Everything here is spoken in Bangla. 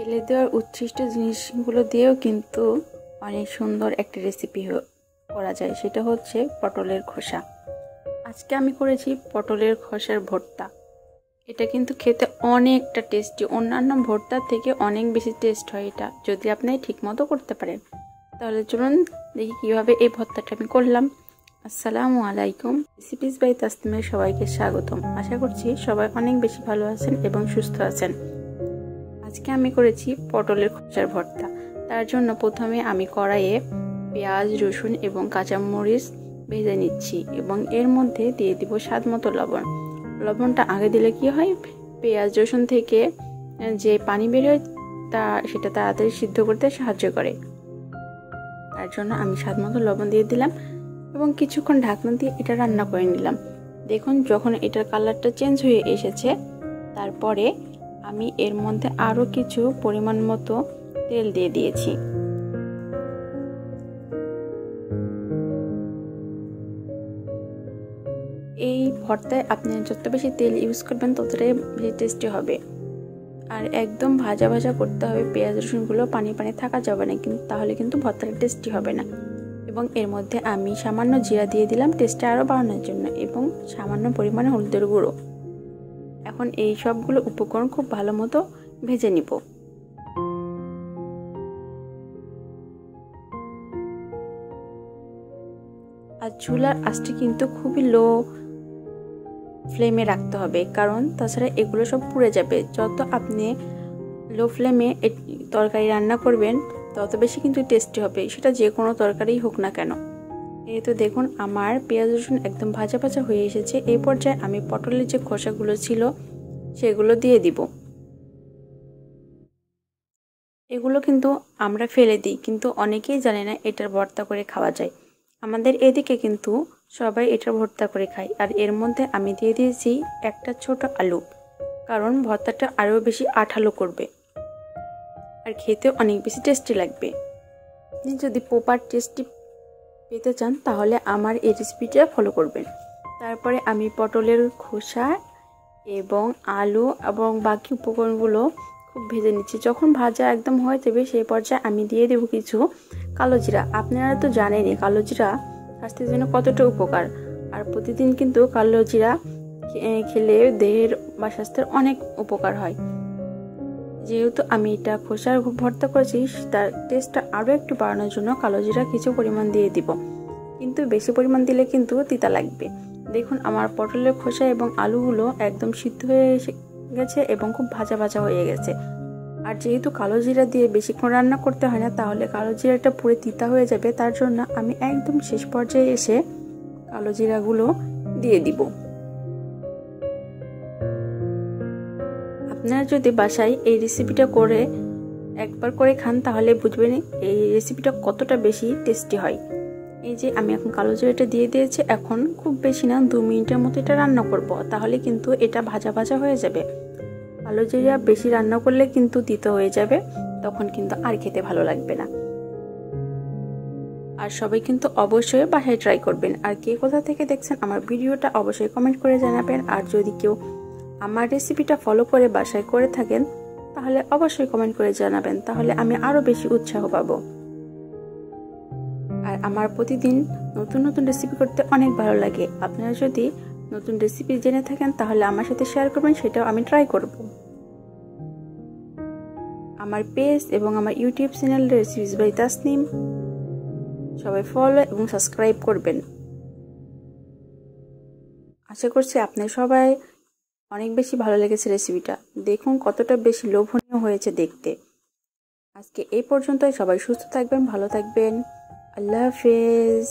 ফেলে দেওয়ার উচ্ছিষ্ট জিনিসগুলো দিয়েও কিন্তু অনেক সুন্দর একটা রেসিপি করা যায়, সেটা হচ্ছে পটলের খোসা। আজকে আমি করেছি পটলের খোসার ভর্তা। এটা কিন্তু খেতে অনেকটা টেস্টি, অন্যান্য ভর্তার থেকে অনেক বেশি টেস্ট হয় এটা, যদি আপনি ঠিকমতো করতে পারেন। তাহলে চলুন দেখি কিভাবে এই ভর্তাটা আমি করলাম। আসসালামু আলাইকুম, রেসিপিস বাই তাসনিমে সবাইকে স্বাগতম। আশা করছি সবাই অনেক বেশি ভালো আছেন এবং সুস্থ আছেন। আজকে আমি করেছি পটলের খোসার ভর্তা। তার জন্য প্রথমে আমি কড়াইয়ে পেঁয়াজ, রসুন এবং কাঁচামরিচ ভেজে নিচ্ছি এবং এর মধ্যে দিয়ে দিব স্বাদ মতো লবণ। লবণটা আগে দিলে কি হয়, পেঁয়াজ রসুন থেকে যে পানি বের হয় সেটা তাড়াতাড়ি সিদ্ধ করতে সাহায্য করে। তার জন্য আমি স্বাদ মতো লবণ দিয়ে দিলাম এবং কিছুক্ষণ ঢাকনা দিয়ে এটা রান্না করে নিলাম। দেখুন যখন এটার কালারটা চেঞ্জ হয়ে এসেছে, তারপরে আমি এর মধ্যে আরও কিছু পরিমাণ মতো তেল দিয়ে দিয়েছি। এই ভর্তায় আপনি যত বেশি তেল ইউজ করবেন ততটাই বেশি টেস্টি হবে। আর একদম ভাজা ভাজা করতে হবে, পেঁয়াজ রসুনগুলো পানি পানি থাকা যাবে না, কিন্তু তাহলে কিন্তু ভর্তাটা টেস্টি হবে না। এবং এর মধ্যে আমি সামান্য জিরা দিয়ে দিলাম টেস্টটা আরও বাড়ানোর জন্য এবং সামান্য পরিমাণে হলুদের গুঁড়ো। এখন এই সবগুলো উপকরণ খুব ভালো মতো ভেজে নিব। আর চুলার আঁচটা কিন্তু খুবই লো ফ্লেমে রাখতে হবে, কারণ তাছাড়া এগুলো সব পুড়ে যাবে। যত আপনি লো ফ্লেমে তরকারি রান্না করবেন তত বেশি কিন্তু টেস্টি হবে, সেটা যে কোনো তরকারি হোক না কেন। এই তো দেখুন আমার পেঁয়াজ রসুন একদম ভাজা ভাজা হয়ে এসেছে। এই পর্যায়ে আমি পটলের যে খোসাগুলো ছিল সেগুলো দিয়ে দিব। এগুলো কিন্তু আমরা ফেলে দিই, কিন্তু অনেকেই জানে না এটার ভর্তা করে খাওয়া যায়। আমাদের এদিকে কিন্তু সবাই এটার ভর্তা করে খায়। আর এর মধ্যে আমি দিয়ে দিয়েছি একটা ছোট আলু, কারণ ভর্তাটা আরও বেশি আঠালো করবে আর খেতে অনেক বেশি টেস্টি লাগবে। আপনি যদি প্রপার টেস্টি পেতে চান তাহলে আমার এই রেসিপিটা ফলো করবেন। তারপরে আমি পটলের খোসা এবং আলু এবং বাকি উপকরণগুলো খুব ভেজে নিচ্ছি। যখন ভাজা একদম হয়ে যাবে সেই পর্যায়ে আমি দিয়ে দেবো কিছু কালো জিরা। আপনারা তো জানেনই কালো জিরা স্বাস্থ্যের জন্য কতটা উপকার, আর প্রতিদিন কিন্তু কালো জিরা খেলে দেহের বা স্বাস্থ্যের অনেক উপকার হয়। যেহেতু আমি এটা খোসার ভর্তা করেছি, তার টেস্টটা আরও একটু বাড়ানোর জন্য কালো জিরা কিছু পরিমাণ দিয়ে দিব, কিন্তু বেশি পরিমাণ দিলে কিন্তু তিতা লাগবে। দেখুন আমার পটলের খোসা এবং আলুগুলো একদম সিদ্ধ হয়ে গেছে এবং খুব ভাজা ভাজা হয়ে গেছে। আর যেহেতু কালো জিরা দিয়ে বেশিক্ষণ রান্না করতে হয় না, তাহলে কালো জিরাটা পুরো তিতা হয়ে যাবে। তার জন্য আমি একদম শেষ পর্যায়ে এসে কালো জিরাগুলো দিয়ে দিব। আপনারা যদি বাসায় এই রেসিপিটা করে একবার করে খান তাহলে বুঝবেন এই রেসিপিটা কতটা বেশি টেস্টি হয়। এই যে আমি এখন কালো জিরাটা দিয়ে দিয়েছি, এখন খুব বেশি না 2 মিনিটের মতো এটা রান্না করব, তাহলে কিন্তু এটা ভাজা ভাজা হয়ে যাবে। কালো জিরা বেশি রান্না করলে কিন্তু তিতো হয়ে যাবে, তখন কিন্তু আর খেতে ভালো লাগবে না। আর সবাই কিন্তু অবশ্যই বাসায় ট্রাই করবেন। আর কে কোথা থেকে দেখছেন আমার ভিডিওটা অবশ্যই কমেন্ট করে জানাবেন। আর যদি কেউ আমার রেসিপিটা ফলো করে বাসায় করে থাকেন তাহলে অবশ্যই কমেন্ট করে জানাবেন, তাহলে আমি আরো বেশি উৎসাহ পাবো। আর আমার প্রতিদিন নতুন নতুন রেসিপি করতে অনেক ভালো লাগে। আপনারা যদি নতুন রেসিপি জেনে থাকেন তাহলে আমার সাথে শেয়ার করবেন, সেটাও আমি ট্রাই করব। আমার পেজ এবং আমার YouTube channel recipes by Tasnim সবাই ফলো এবং সাবস্ক্রাইব করবেন। আশা করছি আপনার সবাই অনেক বেশি ভালো লেগেছে রেসিপিটা। দেখুন কতটা বেশি লোভনীয় হয়েছে দেখতে। আজকে এই পর্যন্তই। সবাই সুস্থ থাকবেন, ভালো থাকবেন। আল্লাহ হাফেজ।